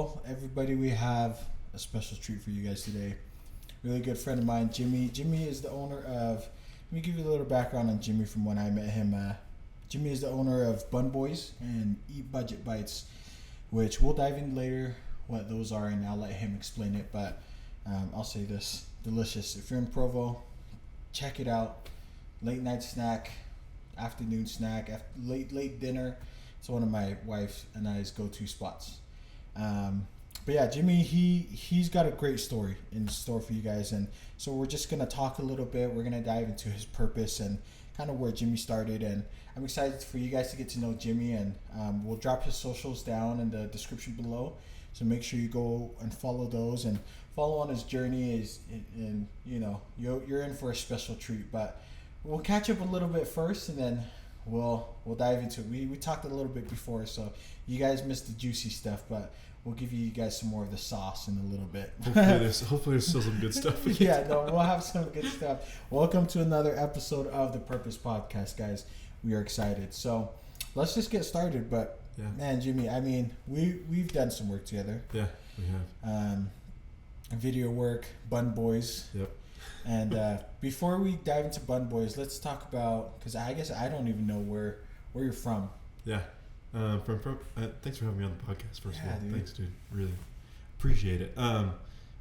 So, everybody, we have a special treat for you guys today. Really good friend of mine, Jimmy. Jimmy is the owner of. Let me give you a little background on Jimmy from when I met him. Jimmy is the owner of Bun Boiz and Eat Budget Bites, which we'll dive in later what those are, and I'll let him explain it. But I'll say this: delicious. If you're in Provo, check it out. Late night snack, afternoon snack, late dinner. It's one of my wife and I's go-to spots. But yeah, Jimmy, he's got a great story in store for you guys, and so we're just gonna talk a little bit. We're gonna dive into his purpose and kind of where Jimmy started, and I'm excited for you guys to get to know Jimmy, and we'll drop his socials down in the description below. So make sure you go and follow those and follow on his journey. And you know you're in for a special treat. But we'll catch up a little bit first, and then we'll dive into it. We talked a little bit before, so you guys missed the juicy stuff, but we'll give you guys some more of the sauce in a little bit. Hopefully there's still some good stuff. Yeah, no, we'll have some good stuff. Welcome to another episode of the Purpose Podcast, guys. We are excited. So let's just get started. But man, Jimmy, I mean, we've done some work together. Yeah, we have. Video work, Bun Boiz. Yep. And before we dive into Bun Boiz, let's talk about, because I guess I don't even know where you're from. Yeah. Thanks for having me on the podcast, first of all. Dude. Thanks, dude. Really appreciate it.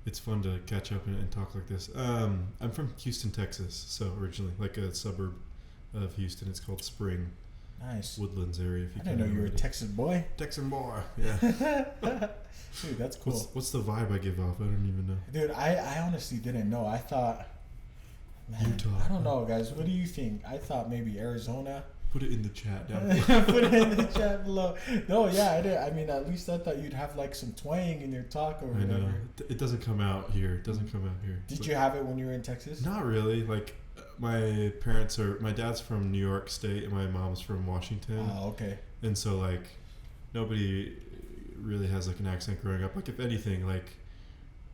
It's fun to catch up and talk like this. I'm from Houston, Texas. So originally, like a suburb of Houston. It's called Spring. Nice. Woodlands area. If you I didn't know you were a Texas boy. Texan boy. Yeah. Dude, that's cool. What's the vibe I give off? I don't even know. Dude, I honestly didn't know. I thought, man, Utah. I don't know, guys. What do you think? I thought maybe Arizona. Put it in the chat down below. Put it in the chat below. No, yeah, I did. I mean, at least I thought you'd have like some twang in your talk or whatever. I know. It doesn't come out here. Did you have it when you were in Texas? Not really. Like, my dad's from New York State and my mom's from Washington. Oh, okay. And so, like, nobody really has like an accent growing up. Like, if anything, like,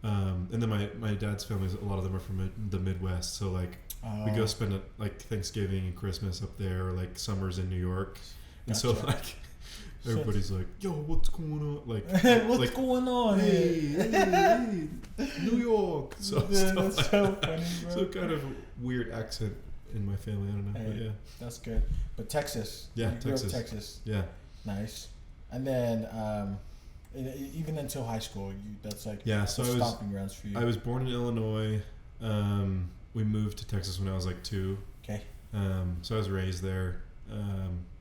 and then my dad's family, a lot of them are from the Midwest. So, like, we go spend like Thanksgiving and Christmas up there, or like summers in New York. And so, like, everybody's like, "Yo, what's going on?" Like, what's going on? Hey, New York. So, Dude, that's like, so funny, bro. So kind of weird accent in my family. I don't know. Hey, but yeah, that's good. But Texas. Yeah, you grew up Texas. Yeah. Nice. And then even until high school, that's like so stomping grounds for you. I was born in Illinois. We moved to Texas when I was like 2. Okay. So I was raised there.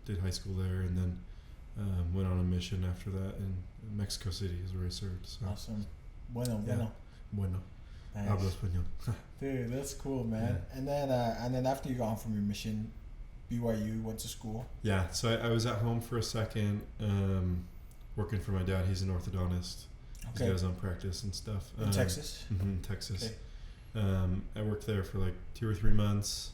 Did high school there, and then went on a mission after that in Mexico City is where I served. So. Awesome. Bueno. Bueno. Nice. Hablo español. Dude, that's cool, man. Yeah. And then after you got home from your mission, BYU, went to school. Yeah. So I was at home for a second, working for my dad. He's an orthodontist. Okay. He does own practice and stuff. In Texas? Mm-hmm, Texas. Okay. I worked there for like 2 or 3 months,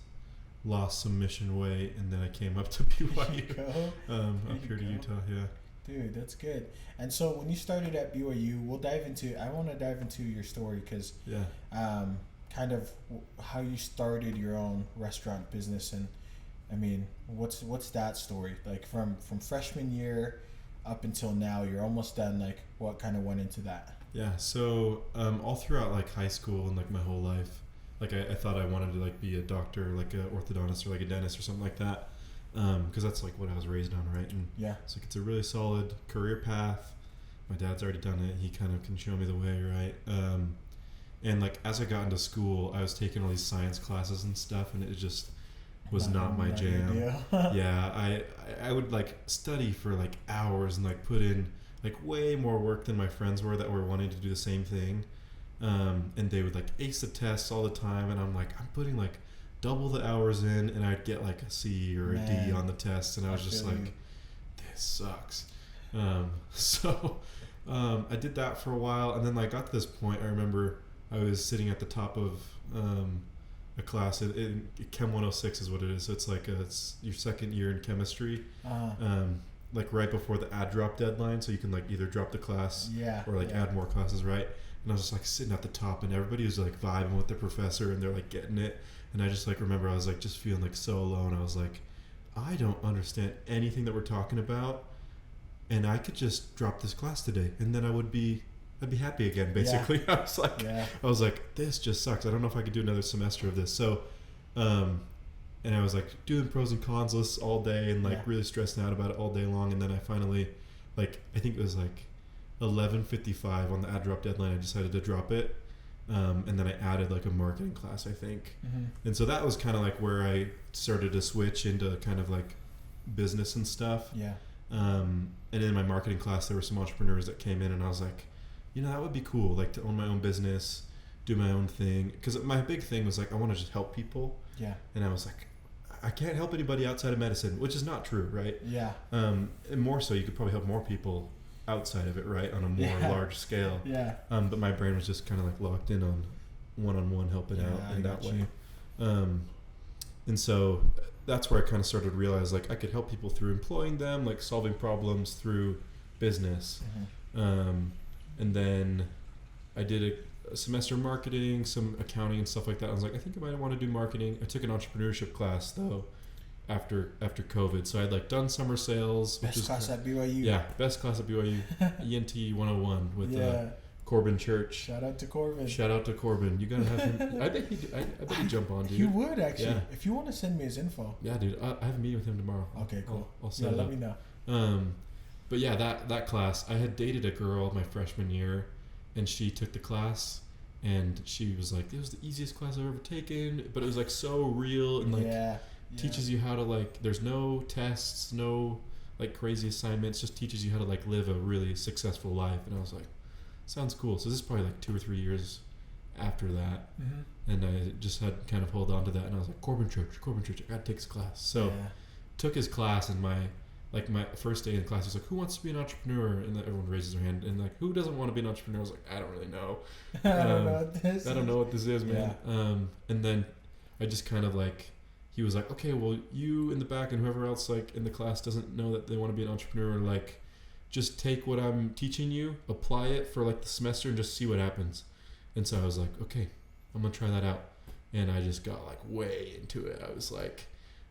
lost some mission weight, and then I came up to BYU. Up here to Utah, yeah. Dude, that's good. And so when you started at BYU, I want to dive into your story, because kind of how you started your own restaurant business. And I mean, what's that story like from freshman year up until now? You're almost done. Like, what kind of went into that? Yeah, so all throughout like high school and like my whole life, like I thought I wanted to like be a doctor, like an orthodontist or like a dentist or something like that, because that's like what I was raised on, right? And it's like, it's a really solid career path. My dad's already done it. He kind of can show me the way, right? And like as I got into school, I was taking all these science classes and stuff, and it just was not my jam. Yeah, I would like study for like hours and like put in like way more work than my friends were that were wanting to do the same thing, and they would like ace the tests all the time, and I'm putting like double the hours in, and I'd get like a C or a D on the test, and I was just like, this sucks. So I did that for a while, and then I got to this point. I remember I was sitting at the top of a class in Chem 106 is what it is. So it's like it's your second year in chemistry. Like right before the add drop deadline, so you can like either drop the class or like add more classes, right? And I was just like sitting at the top, and everybody was like vibing with the professor, and they're like getting it, and I just like remember I was like just feeling like so alone. I was like, I don't understand anything that we're talking about, and I could just drop this class today, and then I'd be happy again, basically. I was like, this just sucks. I don't know if I could do another semester of this. So, and I was like doing pros and cons lists all day and like really stressing out about it all day long. And then I finally, like, I think it was like 11:55 on the ad drop deadline, I decided to drop it. And then I added like a marketing class, I think. And so that was kind of like where I started to switch into kind of like business and stuff. And in my marketing class, there were some entrepreneurs that came in, and I was like, you know, that would be cool, like to own my own business, do my own thing. Because my big thing was like, I want to just help people. And I was like, I can't help anybody outside of medicine, which is not true, right? And more so, you could probably help more people outside of it, right, on a more large scale. But my brain was just kind of like locked in on one-on-one helping out in that way. And so that's where I kind of started to realize like I could help people through employing them, like solving problems through business. And then I did a semester of marketing, some accounting and stuff like that. I was like, I think I might want to do marketing. I took an entrepreneurship class though after COVID. So I'd like done summer sales. Best class at BYU. Yeah, best class at BYU. ENT 101 with Corbin Church. Shout out to Corbin. You gotta have him. I bet he'd jump on, dude. He would actually. If you want to send me his info. Yeah, dude. I have a meeting with him tomorrow. Okay, cool. I'll set it up. Let me know. But yeah, that class, I had dated a girl my freshman year, and she took the class, and she was like, it was the easiest class I've ever taken, but it was like so real and like teaches you how to like, there's no tests, no like crazy assignments, just teaches you how to like live a really successful life. And I was like, sounds cool. So this is probably like 2 or 3 years after that, and I just had kind of hold on to that, and I was like, Corbin Church, I gotta take his class. So took his class, and my first day in class, he was like, who wants to be an entrepreneur? And then everyone raises their hand, and like, who doesn't want to be an entrepreneur? I was like, I don't really know. I don't know what this is, man. And then I just kind of like, he was like, okay, well, you in the back and whoever else like in the class doesn't know that they want to be an entrepreneur, like, just take what I'm teaching you, apply it for like the semester, and just see what happens. And so I was like, okay, I'm gonna try that out. And I just got like way into it. I was like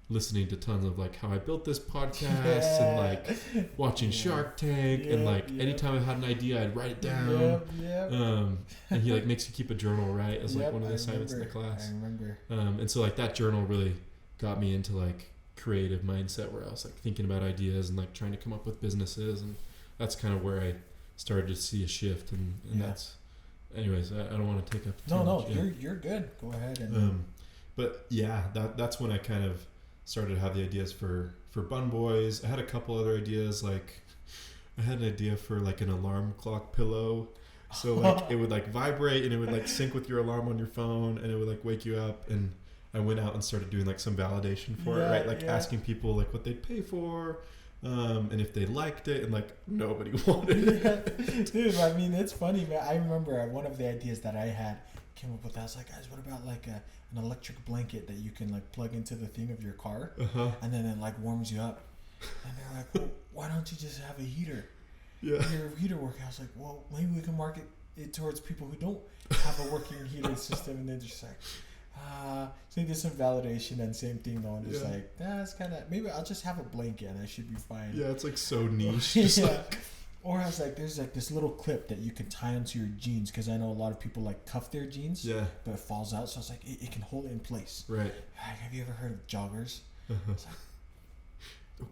listening to tons of like how I built this podcast and like watching Shark Tank, and like anytime I had an idea, I'd write it down. And he like makes you keep a journal, right? As like one of the assignments in the class. I remember. And so like that journal really got me into like creative mindset, where I was like thinking about ideas and like trying to come up with businesses, and that's kind of where I started to see a shift, and that's, anyways, I don't want to take up too much. You're good, go ahead. And but yeah, that's when I kind of started to have the ideas for Bun Boiz. I had a couple other ideas, like I had an idea for like an alarm clock pillow, so like it would like vibrate and it would like sync with your alarm on your phone, and it would like wake you up. And I went out and started doing like some validation for it, right? Like asking people like what they'd pay for, and if they liked it, and like nobody wanted it. Dude, I mean, it's funny, man. I remember one of the ideas that I had came up with. I was like, guys, what about like an electric blanket that you can like plug into the thing of your car, and then it like warms you up? And they're like, well, why don't you just have a heater? Your heater working. I was like, well, maybe we can market it towards people who don't have a working heating system. And they're just like, so they did some validation, and same thing though. And it's like, that's kind of, maybe I'll just have a blanket and I should be fine. Yeah, it's like so niche. Just like, or I was like, there's like this little clip that you can tie onto your jeans, because I know a lot of people like cuff their jeans, but it falls out. So I was like, it can hold it in place. Right. Like, have you ever heard of joggers? It's like,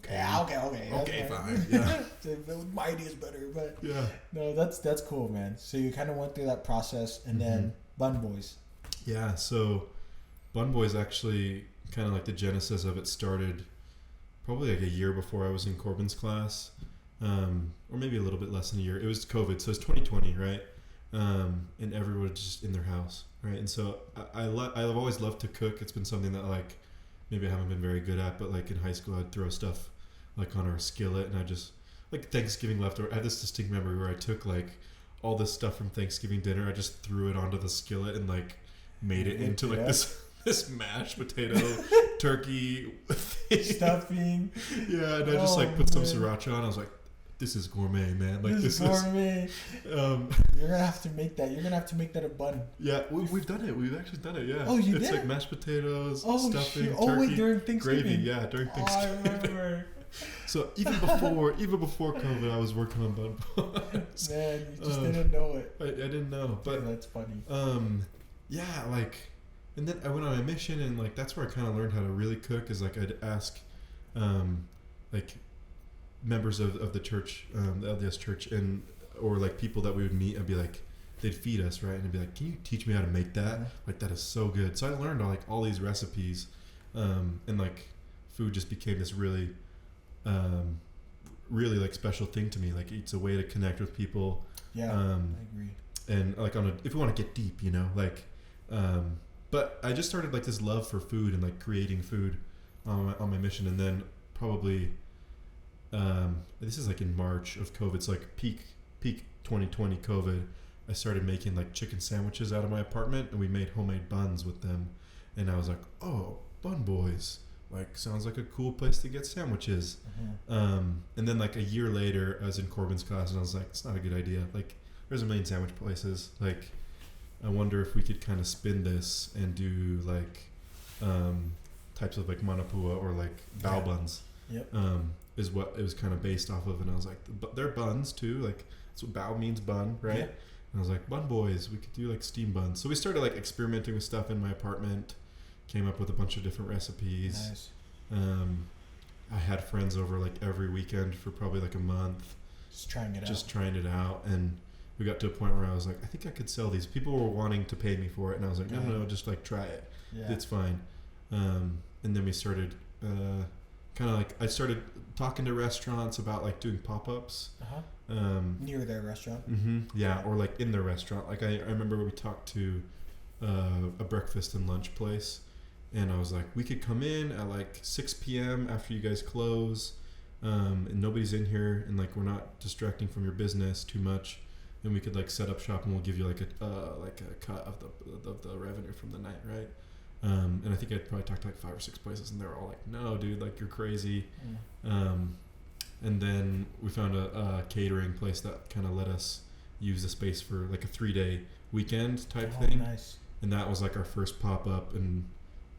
okay, fine. Yeah. My idea is better, but no, that's cool, man. So you kind of went through that process, and then Bun Boiz. Yeah. So Bun Boiz, actually, kind of like the genesis of it started probably like a year before I was in Corbin's class, or maybe a little bit less than a year. It was COVID, so it's 2020, right? And everyone was just in their house, right? And so I've always loved to cook. It's been something that like maybe I haven't been very good at, but like in high school, I'd throw stuff like on our skillet, and I just like Thanksgiving leftover. I have this distinct memory where I took like all this stuff from Thanksgiving dinner, I just threw it onto the skillet and like made it into like this mashed potato turkey stuffing. Yeah, and I just like put some sriracha on. I was like, this is gourmet, man. Like this is gourmet. You're gonna have to make that. You're gonna have to make that a bun. Yeah, we've done it. We've actually done it. Yeah. Oh, you did? It's like mashed potatoes, stuffing, shit. turkey, Wait, during Thanksgiving. gravy. Yeah, during Thanksgiving. I remember. So even before COVID, I was working on Bun Boiz. Man, you just didn't know it. I didn't know, but yeah, that's funny. Yeah, like, and then I went on a mission, and like that's where I kind of learned how to really cook. Is like I'd ask, like, members of the church, the LDS church, and or like people that we would meet. I'd be like, they'd feed us, right, and I'd be like, can you teach me how to make that? Yeah. Like that is so good. So I learned like all these recipes, and like food just became this really, really like special thing to me. Like it's a way to connect with people. Yeah, I agree. And like if we want to get deep, you know, like, but I just started like this love for food and like creating food on my mission, and then probably, this is like in March of COVID. It's like peak 2020 COVID. I started making like chicken sandwiches out of my apartment, and we made homemade buns with them. And I was like, oh, Bun Boiz, like sounds like a cool place to get sandwiches. And then like a year later, I was in Corbin's class, and I was like, it's not a good idea. Like there's a million sandwich places. Like I wonder if we could kind of spin this and do like types of like manapua or like bao buns. Yep. Is what it was kind of based off of. And I was like, but they're buns too. Like that's what bao means, bun, right? Yeah. And I was like, Bun Boiz, we could do like steam buns. So we started like experimenting with stuff in my apartment, came up with a bunch of different recipes. Nice. I had friends over like every weekend for probably like a month. Just trying it out. And we got to a point where I was like, I think I could sell these. People were wanting to pay me for it. And I was like, no, just like try it. Yeah. It's fine. And then we started, kind of like, I started talking to restaurants about like doing pop-ups. Near their restaurant. Yeah, or like in their restaurant. Like I remember we talked to a breakfast and lunch place, and I was like, we could come in at like 6 p.m. after you guys close, and nobody's in here, and like we're not distracting from your business too much, and we could like set up shop, and we'll give you like a cut of the revenue from the night, right? And I think I'd probably talked to like 5 or 6 places, and they were all like, no, dude, like you're crazy. And then we found a catering place that kind of let us use the space for like a 3-day weekend type thing. Nice. And that was like our first pop-up, and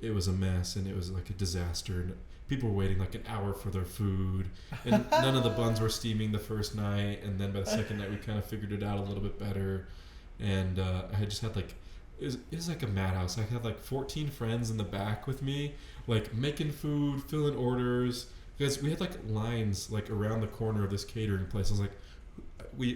it was a mess, and it was like a disaster. And people were waiting like an hour for their food, and none of the buns were steaming the first night. And then by the second night, we kind of figured it out a little bit better. And I had just had like, it was like a madhouse. I had like 14 friends in the back with me, like making food, filling orders. Because we had like lines like around the corner of this catering place. I was like,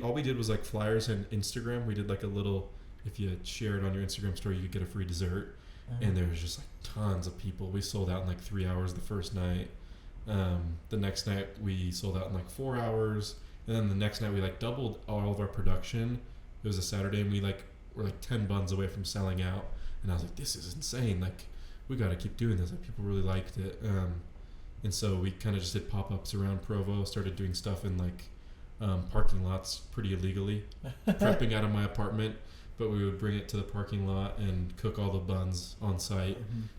all we did was like flyers and Instagram. We did like a little, if you share it on your Instagram story, you could get a free dessert. And there was just like tons of people. We sold out in like 3 hours the first night. The next night we sold out in like 4 hours. And then the next night we like doubled all of our production. It was a Saturday, and we like were like 10 buns away from selling out. And I was like, this is insane. Like we got to keep doing this. Like people really liked it. And so we kind of just did pop-ups around Provo, started doing stuff in like parking lots pretty illegally, prepping out of my apartment, but we would bring it to the parking lot and cook all the buns on site.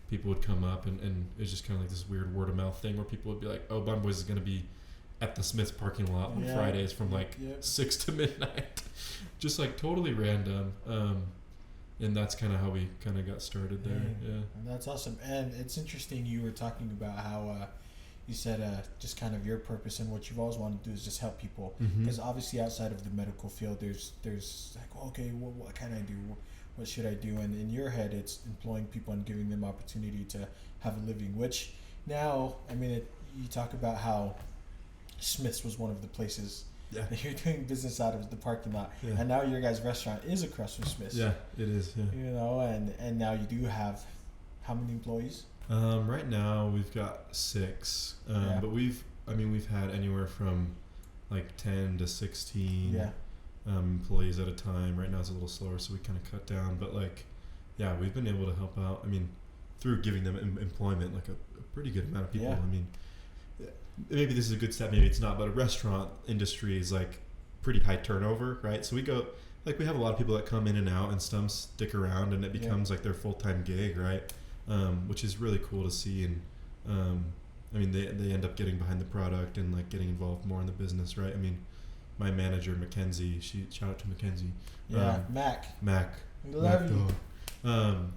People would come up, and it was just kind of like this weird word of mouth thing where people would be like, oh, Bun Boiz is going to be at the Smith's parking lot on Fridays from like 6 to midnight. Just like totally random. And that's kind of how we kind of got started there. Yeah. That's awesome. And it's interesting you were talking about how you said just kind of your purpose and what you've always wanted to do is just help people. Because obviously outside of the medical field, there's like, okay, what can I do? What should I do? And in your head, it's employing people and giving them opportunity to have a living, which now, I mean, you talk about how Smith's was one of the places that you're doing business out of the parking lot, and now your guys' restaurant is across from Smith's. Yeah, it is. Yeah. You know, and now you do have how many employees? Right now we've got 6, but we've had anywhere from like 10 to 16 employees at a time. Right now it's a little slower, so we kind of cut down. But like, yeah, we've been able to help out. I mean, through giving them employment, like a pretty good amount of people. I mean, maybe this is a good step, maybe it's not, but a restaurant industry is like pretty high turnover, right? So we have a lot of people that come in and out, and some stick around, and it becomes like their full-time gig, right? Which is really cool to see. And I mean, they end up getting behind the product and like getting involved more in the business, right? I mean, my manager Mackenzie, shout out to Mackenzie. Mac. Love you.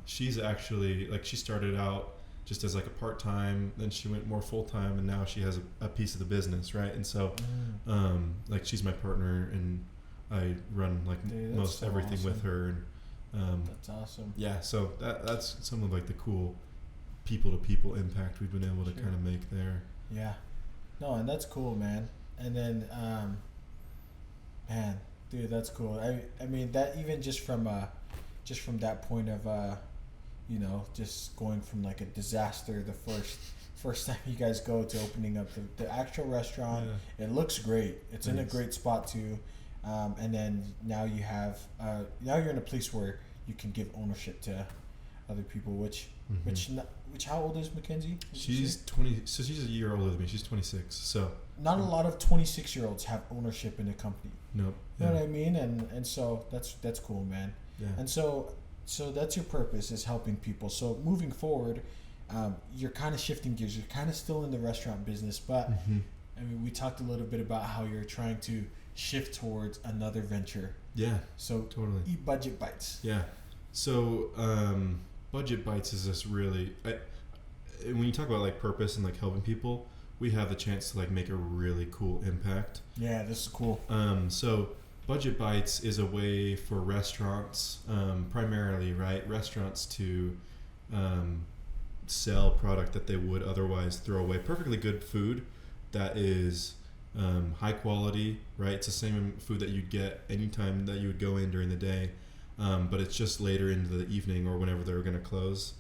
She's actually like, she started out just as like a part-time, then she went more full-time, and now she has a piece of the business, right? And so like she's my partner, and I run like most so everything awesome. With her, and that's awesome. Yeah, so that's some of like the cool people-to-people impact we've been able to kind of make there. Yeah, no, and that's cool, man. And then man, dude, that's cool. I mean that even just from that point of you know, just going from like a disaster the first time you guys go to opening up the actual restaurant. It looks great. It's in a great spot too. And then now you have now you're in a place where you can give ownership to other people, which how old is Mackenzie? She's 20, so she's a year older than me. She's 26. So not a lot of 26-year-olds have ownership in a company. No. You know what I mean? And so that's cool, man. Yeah. And so that's your purpose, is helping people. So moving forward, you're kind of shifting gears. You're kind of still in the restaurant business, but I mean, we talked a little bit about how you're trying to shift towards another venture. Yeah. So totally. Eat Budget Bites. Yeah. So Budget Bites is this really, when you talk about like purpose and like helping people, we have the chance to like make a really cool impact. Yeah, this is cool. So Budget Bites is a way for restaurants, primarily, right? Restaurants to sell product that they would otherwise throw away. Perfectly good food that is high quality, right? It's the same food that you'd get anytime that you would go in during the day, but it's just later into the evening or whenever they're going to close.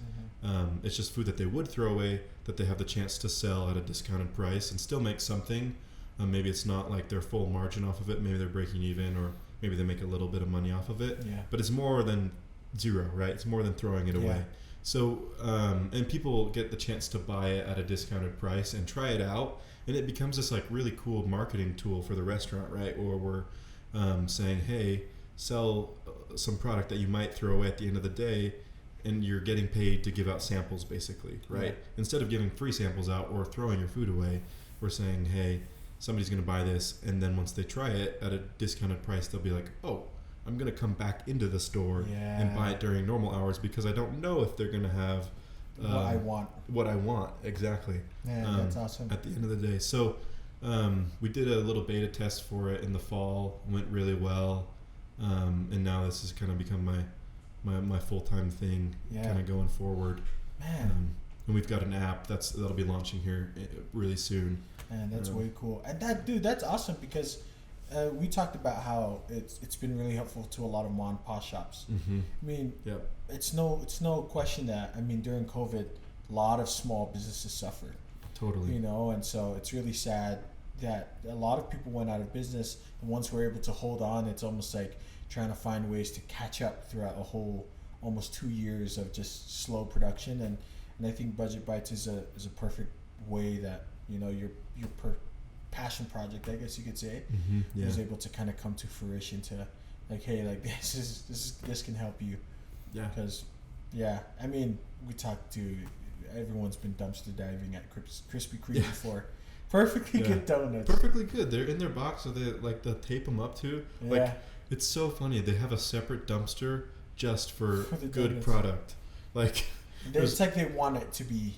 It's just food that they would throw away that they have the chance to sell at a discounted price and still make something. Maybe it's not like their full margin off of it. Maybe they're breaking even, or maybe they make a little bit of money off of it. Yeah. But it's more than zero, right? It's more than throwing it away. So, and people get the chance to buy it at a discounted price and try it out. And it becomes this like really cool marketing tool for the restaurant, right? Or we're saying, hey, sell some product that you might throw away at the end of the day, and you're getting paid to give out samples, basically, right? Yeah. Instead of giving free samples out or throwing your food away, we're saying, hey, somebody's going to buy this, and then once they try it at a discounted price, they'll be like, oh, I'm going to come back into the store and buy it during normal hours because I don't know if they're going to have what I want, exactly. Yeah, that's awesome. At the end of the day. So we did a little beta test for it in the fall, went really well, and now this has kind of become my full-time thing, kind of going forward. Man. And we've got an app that'll be launching here really soon. Man, that's way cool. And that's awesome because we talked about how it's been really helpful to a lot of mom and pop shops. I mean, it's no question that, I mean, during COVID, a lot of small businesses suffered. Totally. You know, and so it's really sad that a lot of people went out of business, and once we're able to hold on, it's almost like trying to find ways to catch up throughout a whole almost 2 years of just slow production. And I think Budget Bites is a perfect way that, you know, your passion project, I guess you could say, was able to kind of come to fruition to like, hey, like this can help you. Yeah. Because, I mean, we talked to, everyone's been dumpster diving at Krispy Kreme before. Perfectly good donuts. Perfectly good. They're in their box, so they like they'll tape them up too. Like, it's so funny. They have a separate dumpster just for good donuts. Product. Like, it's like they want it to be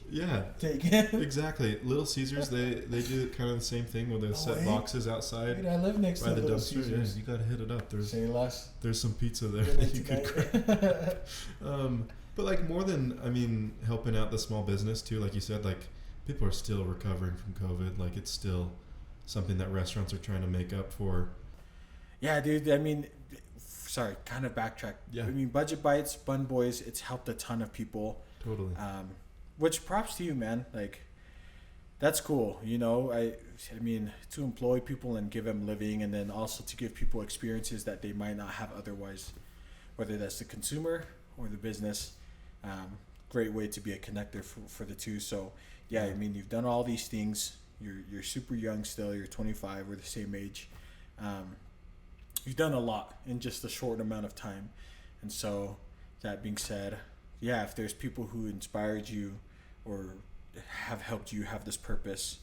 taken. Exactly. Little Caesars, they do kind of the same thing where they set boxes outside. Dude, I live next to the Little dumpster. Caesars. Yeah, you gotta hit it up. Say less. There's some pizza there that you could grab. But like more than, I mean, helping out the small business too, like you said, like people are still recovering from COVID. Like it's still something that restaurants are trying to make up for. Yeah, dude. I mean, sorry, kind of backtrack. Yeah. I mean, Budget Bites, Bun Boiz, it's helped a ton of people. Totally. Which props to you, man. Like, that's cool. You know, I mean, to employ people and give them living, and then also to give people experiences that they might not have otherwise, whether that's the consumer or the business. Great way to be a connector for the two. So, I mean, you've done all these things. You're super young still. You're 25. We're the same age. You've done a lot in just a short amount of time. And so, that being said, if there's people who inspired you or have helped you have this purpose,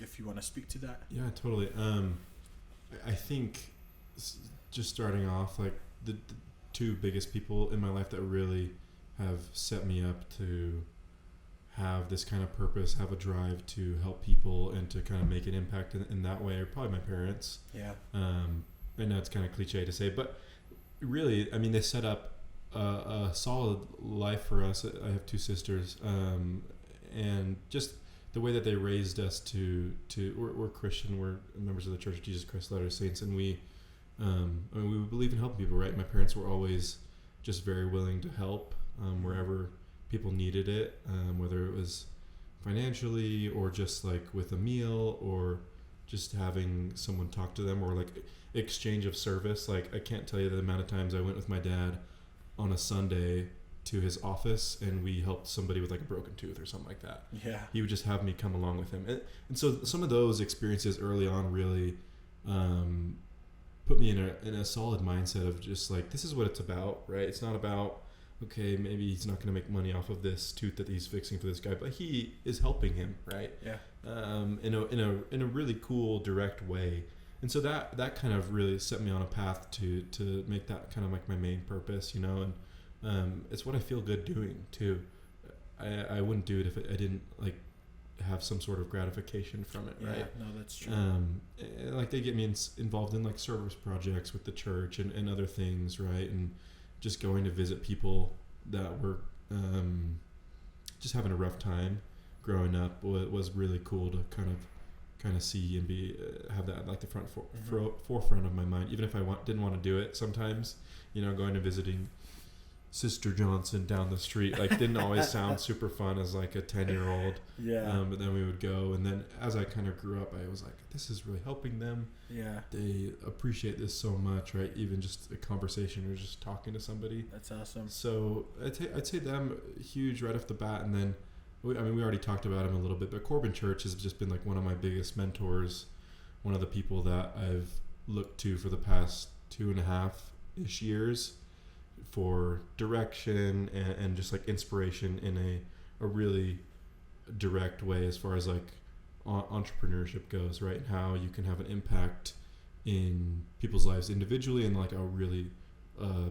if you want to speak to that. Yeah, totally. I think just starting off, like the two biggest people in my life that really have set me up to have this kind of purpose, have a drive to help people and to kind of make an impact in that way, or probably my parents. Yeah. I know it's kind of cliche to say, but really, I mean, they set up a solid life for us. I have two sisters, and just the way that they raised us we're Christian, we're members of the Church of Jesus Christ of Latter-day Saints, and we believe in helping people, right? My parents were always just very willing to help wherever people needed it, whether it was financially or just like with a meal or just having someone talk to them or like exchange of service. Like I can't tell you the amount of times I went with my dad on a Sunday to his office and we helped somebody with like a broken tooth or something like that. Yeah. He would just have me come along with him. And so some of those experiences early on really put me in a solid mindset of just like, this is what it's about, right? It's not about, okay, maybe he's not going to make money off of this tooth that he's fixing for this guy, but he is helping him, right? Yeah. In a really cool, direct way. And so that kind of really set me on a path to make that kind of like my main purpose, you know, and it's what I feel good doing too. I wouldn't do it if I didn't like have some sort of gratification from it, right? Yeah, no, that's true. Like they get me involved in like service projects with the church and other things, right? And just going to visit people that were just having a rough time growing up was really cool to kind of see and be have that like the forefront of my mind, even if I didn't want to do it. Sometimes, you know, going to visiting Sister Johnson down the street like didn't always sound super fun as like a 10-year-old. Yeah. But then we would go, and then as I kind of grew up, I was like, this is really helping them. Yeah. They appreciate this so much, right? Even just a conversation or just talking to somebody. That's awesome. So I'd say them huge right off the bat, and then we already talked about him a little bit, but Corbin Church has just been like one of my biggest mentors, one of the people that I've looked to for the past 2.5-ish years for direction and just like inspiration in a really direct way as far as like entrepreneurship goes, right? And how you can have an impact in people's lives individually and like a really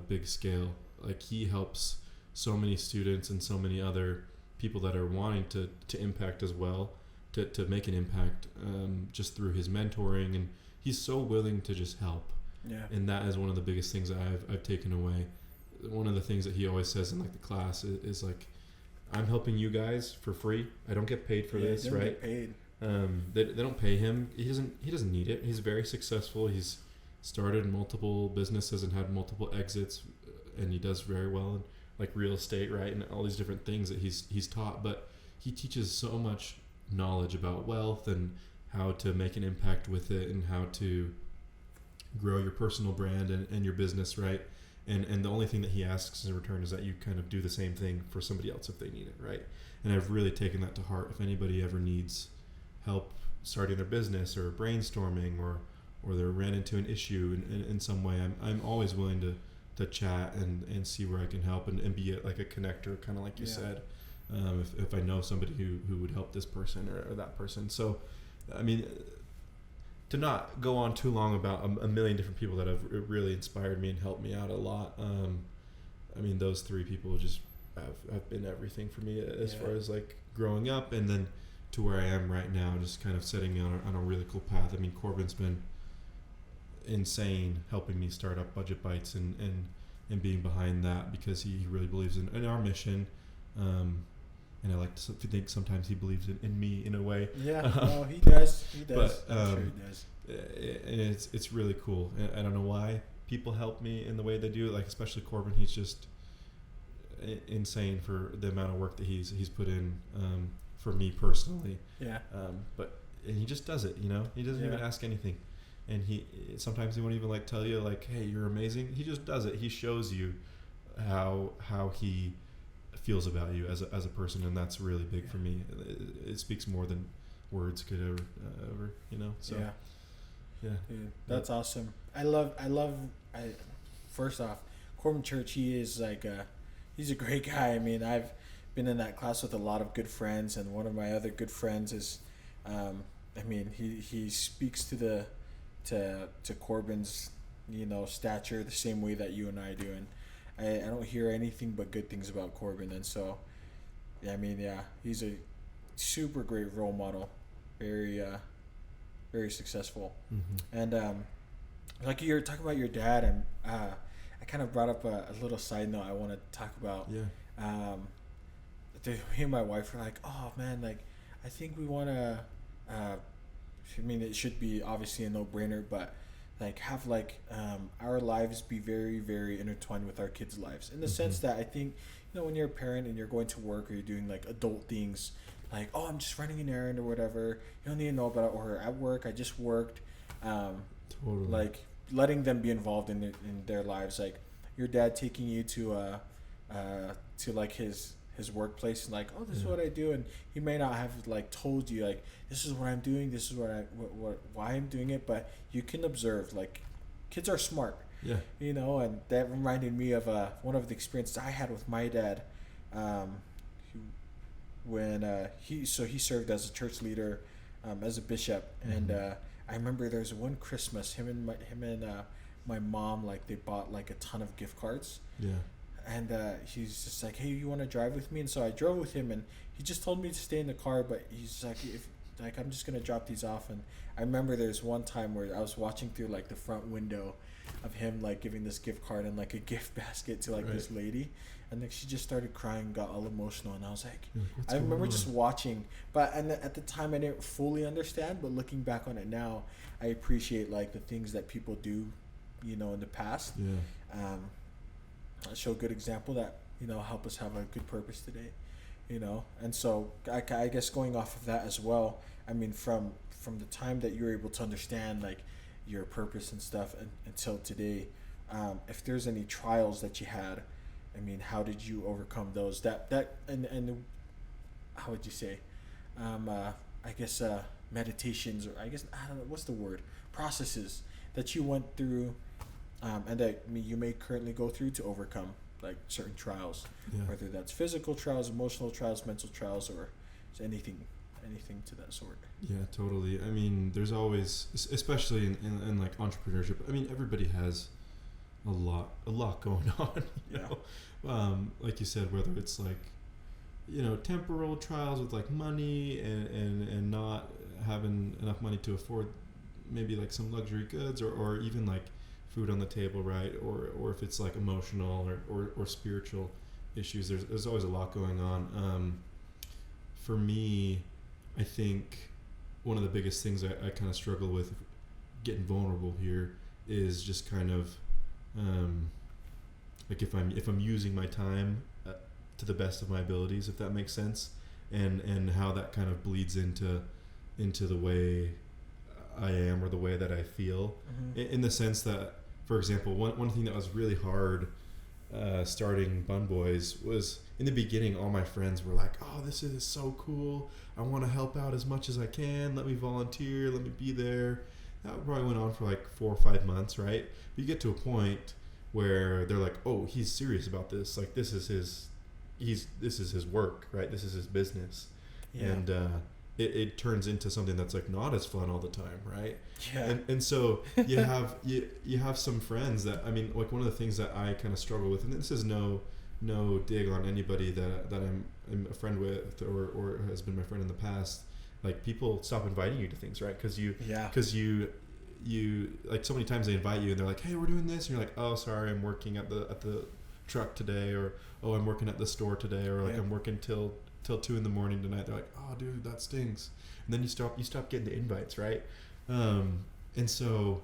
big scale. Like he helps so many students and so many other people that are wanting to impact as well, to make an impact just through his mentoring, and he's so willing to just help. Yeah. And that is one of the biggest things that I've taken away. One of the things that he always says in like the class is like, I'm helping you guys for free. I don't get paid for this, right? Get paid. They don't pay him. He doesn't need it. He's very successful. He's started multiple businesses and had multiple exits, and he does very well in like real estate, right? And all these different things that he's taught. But he teaches so much knowledge about wealth and how to make an impact with it and how to grow your personal brand and your business, right? And the only thing that he asks in return is that you kind of do the same thing for somebody else if they need it, right? And I've really taken that to heart. If anybody ever needs help starting their business or brainstorming or they ran into an issue in some way, I'm always willing to chat and see where I can help and be like a connector, kind of like you said, if I know somebody who would help this person or that person. So, I mean, to not go on too long about a million different people that have really inspired me and helped me out a lot. I mean, those three people just have been everything for me as far as like growing up, and then to where I am right now, just kind of setting me on a really cool path. I mean, Corbin's been insane helping me start up Budget Bites and being behind that because he really believes in our mission. And I like to think sometimes he believes in me in a way. Yeah, no, he does. He does. But, I'm sure he does. And it's really cool. I don't know why people help me in the way they do. Like especially Corbin, he's just insane for the amount of work that he's put in for me personally. Yeah. And he just does it. You know, he doesn't even ask anything. And sometimes he won't even like tell you like, hey, you're amazing. He just does it. He shows you how he feels about you as a person, and that's really big for me. It speaks more than words could ever, you know. So yeah. Dude, that's awesome. First off, Corbin Church, he is like he's a great guy. I mean, I've been in that class with a lot of good friends, and one of my other good friends is he speaks to Corbin's, you know, stature the same way that you and I do, I don't hear anything but good things about Corbin, and so yeah, I mean, yeah, he's a super great role model, very very successful, and like you're talking about your dad, and I kind of brought up a little side note I want to talk about. Yeah. Me and my wife were like, oh man, like I think we want to. I mean, it should be obviously a no-brainer, but like have like our lives be very very intertwined with our kids' lives in the sense that I think when you're a parent and you're going to work or you're doing like adult things, like oh I'm just running an errand or whatever, you don't need to know about it, or at work I just worked, totally. like letting them be involved in their lives, like your dad taking you to like his workplace and like oh this is what I do, and he may not have like told you like this is what I'm doing, this is why I'm doing it, but you can observe like kids are smart, and that reminded me of one of the experiences I had with my dad, when he served as a church leader, as a bishop, and I remember there was one Christmas him and my mom, like they bought like a ton of gift cards. And he's just like, hey, you want to drive with me? And so I drove with him, and he just told me to stay in the car, but he's like, I'm just going to drop these off. And I remember there's one time where I was watching through like the front window of him like giving this gift card and like a gift basket to like this lady, and like she just started crying, got all emotional, and I was like, I remember just watching, and at the time I didn't fully understand, but looking back on it now, I appreciate like the things that people do, in the past. Show a good example that help us have a good purpose today, and so I guess going off of that as well, I mean from the time that you're able to understand like your purpose and stuff until today, if there's any trials that you had, I mean how did you overcome those, and how would you say, I guess meditations, or I guess I don't know what's the word, processes that you went through, and that you may currently go through to overcome like certain trials, whether that's physical trials, emotional trials, mental trials, or anything to that sort. Yeah, totally. I mean, there's always, especially in like entrepreneurship, I mean, everybody has a lot going on, you know? Like you said, whether it's like, temporal trials with like money and not having enough money to afford maybe like some luxury goods, or even like food on the table, right? Or if it's like emotional or spiritual issues, there's always a lot going on. For me, I think one of the biggest things I kind of struggle with getting vulnerable here is just kind of like if I'm using my time to the best of my abilities, if that makes sense, and how that kind of bleeds into the way I am or the way that I feel, in the sense that, for example, one thing that was really hard starting Bun Boiz was, in the beginning, all my friends were like, oh, this is so cool, I want to help out as much as I can, let me volunteer, let me be there. That probably went on for like 4 or 5 months, right? But you get to a point where they're like, oh, he's serious about this, like this is his work, right? This is his business. And it turns into something that's like not as fun all the time, right? And so you have some friends that, I mean, like one of the things that I kind of struggle with, and this is no dig on anybody that I'm a friend with or has been my friend in the past, like people stop inviting you to things, right? Because you like so many times they invite you and they're like, hey, we're doing this, and you're like, oh, sorry, I'm working at the truck today, or oh, I'm working at the store today, or like I'm working till 2 a.m. tonight. They're like, oh dude, that stinks. And then you stop getting the invites, right? And so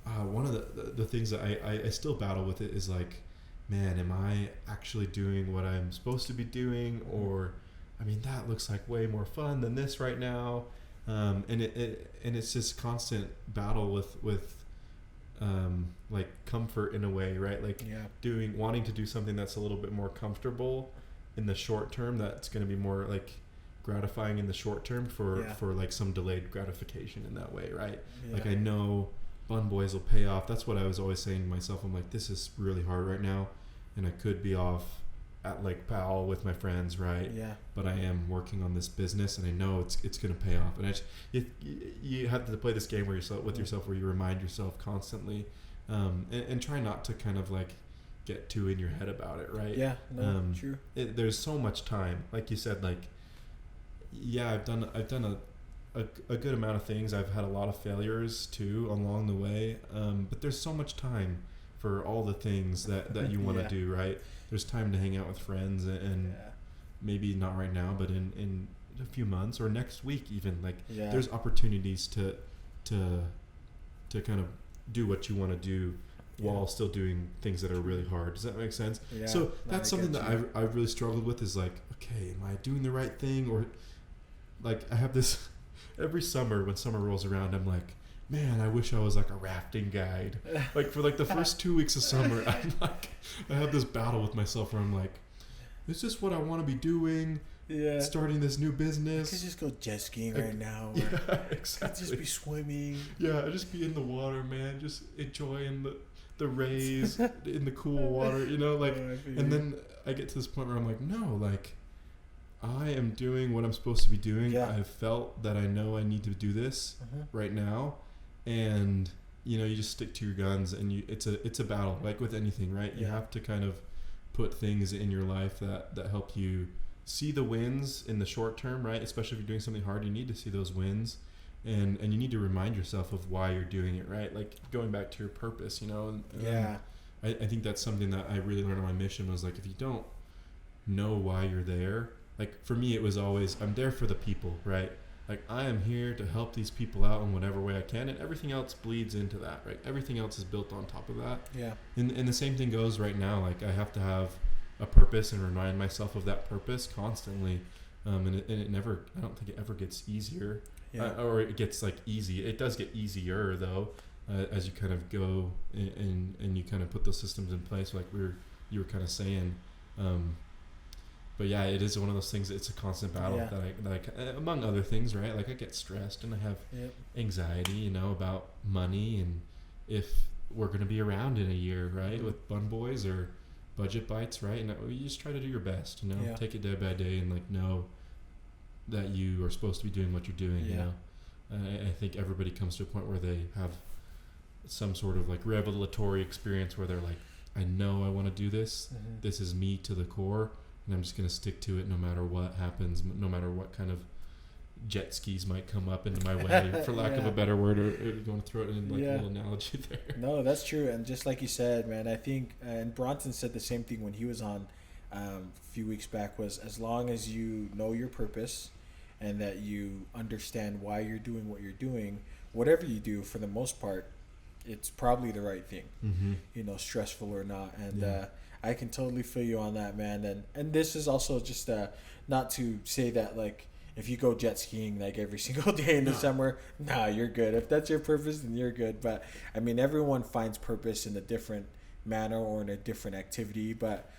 one of the things that I still battle with it is like, man, am I actually doing what I'm supposed to be doing? Or, I mean, that looks like way more fun than this right now. And it's this constant battle with like comfort in a way, right? Like wanting to do something that's a little bit more comfortable in the short term, that's going to be more like gratifying in the short term for like some delayed gratification in that way, right? Like I know Bun Boiz will pay off. That's what I was always saying to myself. I'm like, this is really hard right now, and I could be off at Lake Powell with my friends, right? But I am working on this business, and I know it's going to pay off. And you have to play this game where yourself where you remind yourself constantly, and try not to kind of like get too in your head about it, right? Yeah, no, true. There's so much time, like you said. Like, yeah, I've done a good amount of things. I've had a lot of failures too along the way, but there's so much time for all the things that you want to do, right? There's time to hang out with friends and maybe not right now, but in a few months or next week even. Like, there's opportunities to kind of do what you want to do while still doing things that are really hard. Does that make sense? Yeah, so that's something that I've really struggled with, is like, okay, am I doing the right thing? Or like, I have this every summer when summer rolls around, I'm like, man, I wish I was like a rafting guide. Like, for like the first 2 weeks of summer, I'm like, I have this battle with myself where I'm like, is this what I want to be doing? Yeah. Starting this new business. I could just go jet skiing right now. Yeah, exactly. I could just be swimming. Yeah, I just be in the water, man, just enjoying the rays in the cool water, you know, like, and then I get to this point where I'm like, no, like, I am doing what I'm supposed to be doing. I've felt that I know I need to do this right now, and you know, you just stick to your guns, and it's a battle, like with anything, right? You have to kind of put things in your life that help you see the wins in the short term, right? Especially if you're doing something hard, you need to see those wins, and you need to remind yourself of why you're doing it, right? Like, going back to your purpose, you know. And I think that's something that I really learned on my mission, was like, if you don't know why you're there, like for me, it was always, I'm there for the people, right? Like, I am here to help these people out in whatever way I can, and everything else bleeds into that, right? Everything else is built on top of that. Yeah. And the same thing goes right now. Like, I have to have a purpose and remind myself of that purpose constantly. And it never, I don't think it ever gets easier. Yeah. Or it gets like easy. It does get easier though, as you kind of go and you kind of put those systems in place, like you were kind of saying. But yeah, it is one of those things. It's a constant battle that I, among other things, right? Like, I get stressed and I have anxiety, you know, about money and if we're going to be around in a year, right? With Bun Boiz or Budget Bites, right? And you just try to do your best, you know, take it day by day, and like, know that you are supposed to be doing what you're doing, you know. I think everybody comes to a point where they have some sort of like revelatory experience where they're like, I know I want to do this. This is me to the core, and I'm just going to stick to it no matter what happens, no matter what kind of jet skis might come up into my way, for lack of a better word, or you want to throw it in like a little analogy there. No, that's true. And just like you said, man, I think, and Bronson said the same thing when he was on a few weeks back, was as long as you know your purpose and that you understand why you're doing what you're doing, whatever you do, for the most part, it's probably the right thing, you know, stressful or not. And I can totally feel you on that, man. And this is also just not to say that, like, if you go jet skiing like every single day in the summer, you're good. If that's your purpose, then you're good. But I mean, everyone finds purpose in a different manner or in a different activity. But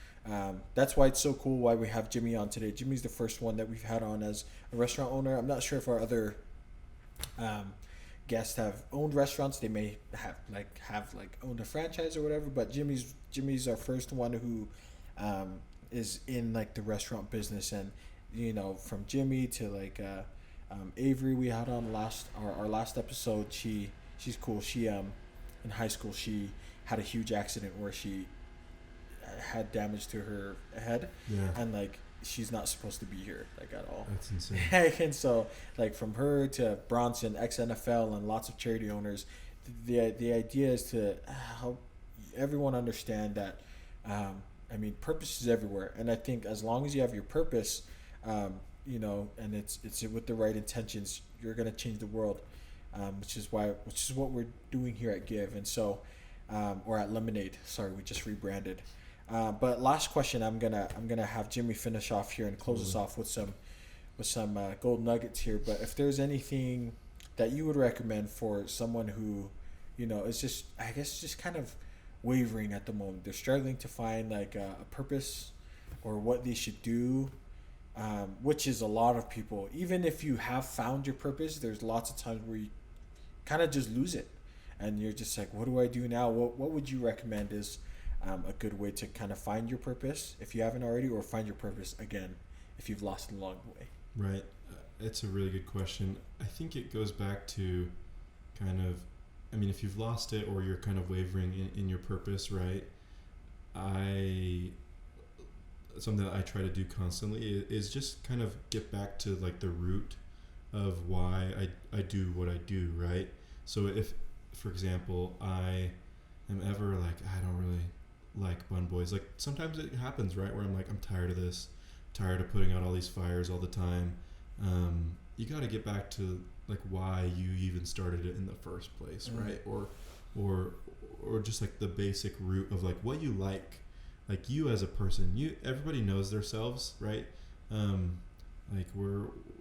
that's why it's so cool why we have Jimmy on today. Jimmy's the first one that we've had on as a restaurant owner. I'm not sure if our other guests have owned restaurants. They may have owned a franchise or whatever. But Jimmy's our first one who is in like the restaurant business. And you know, from Jimmy to like Avery, we had on our last episode. She's cool. She in high school she had a huge accident where she had damage to her head, and like she's not supposed to be here like at all. That's insane. And so like from her to Bronson, ex-NFL, and lots of charity owners, the idea is to help everyone understand that I mean, purpose is everywhere, and I think as long as you have your purpose, you know, and it's with the right intentions, you're gonna change the world, which is what we're doing here at Give, and so or at Lemonade. Sorry, we just rebranded. But last question, I'm gonna have Jimmy finish off here and close us off with some gold nuggets here. But if there's anything that you would recommend for someone who, you know, is just, I guess, just kind of wavering at the moment, they're struggling to find like a purpose or what they should do, which is a lot of people. Even if you have found your purpose, there's lots of times where you kind of just lose it, and you're just like, what do I do now? What would you recommend is a good way to kind of find your purpose if you haven't already, or find your purpose again if you've lost it along the way? Right. It's a really good question. I think it goes back to kind of, I mean, if you've lost it or you're kind of wavering in your purpose, right, something that I try to do constantly is just kind of get back to like the root of why I do what I do, right? So if, for example, I am ever like, I don't really like Bun Boiz, like sometimes it happens, right, where I'm like, I'm tired of this, tired of putting out all these fires all the time. You got to get back to like why you even started it in the first place, right? Or just like the basic root of like what you like you as a person. Everybody knows themselves, right? Like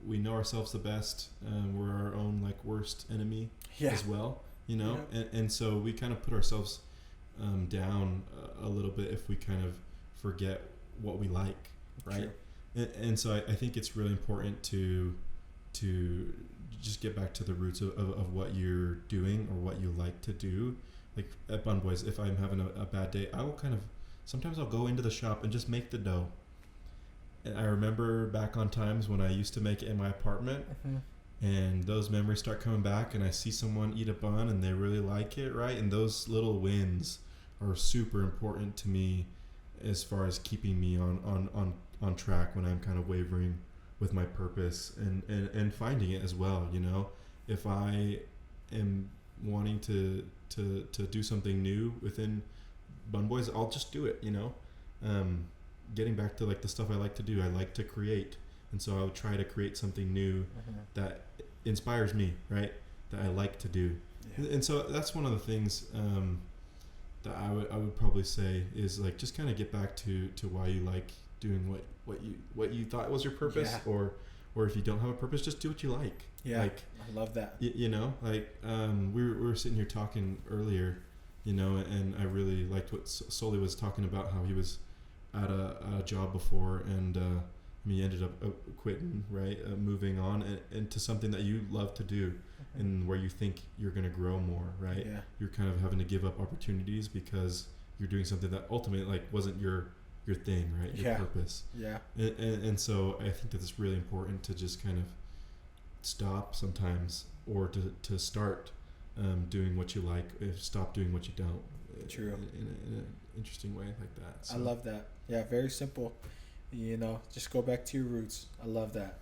we know ourselves the best. We're our own like worst enemy as well, you know. Yeah. And so we kind of put ourselves down a little bit if we kind of forget what we like, right? And so I think it's really important to just get back to the roots of what you're doing or what you like to do. Like at Bun Boiz, if I'm having a bad day, I will sometimes I'll go into the shop and just make the dough. And I remember back on times when I used to make it in my apartment, and those memories start coming back, and I see someone eat a bun and they really like it, right? And those little wins are super important to me as far as keeping me on track when I'm kind of wavering with my purpose and finding it as well, you know. If I am wanting to do something new within Bun Boiz, I'll just do it, you know. Getting back to like the stuff I like to do, I like to create, and so I would try to create something new that inspires me, right? That I like to do, and so that's one of the things that I would probably say is like just kind of get back to why you like doing what you thought was your purpose, or if you don't have a purpose, just do what you like. Like I love that. You know, like we were sitting here talking earlier, you know, and I really liked what Soli was talking about, how he was at a job before, and he ended up quitting, right, moving on and to something that you love to do, and where you think you're going to grow more, right? You're kind of having to give up opportunities because you're doing something that ultimately like wasn't your thing, right? Your purpose. And so I think that it's really important to just kind of stop sometimes, or to start doing what you like, stop doing what you don't. True. In an interesting way like that. So. I love that. Yeah, very simple. You know, just go back to your roots. I love that.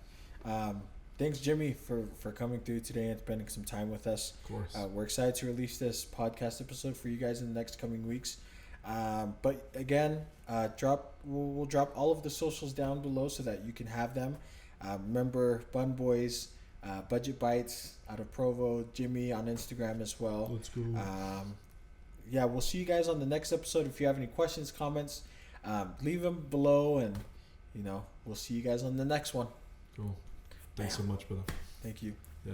Thanks, Jimmy, for coming through today and spending some time with us. Of course. We're excited to release this podcast episode for you guys in the next coming weeks. But again, we'll drop all of the socials down below so that you can have them. Remember, Bun Boiz, Budget Bites out of Provo, Jimmy on Instagram as well. Let's go. We'll see you guys on the next episode. If you have any questions, comments, leave them below, and you know, we'll see you guys on the next one. Cool. Thanks so much, brother. Thank you. Yeah.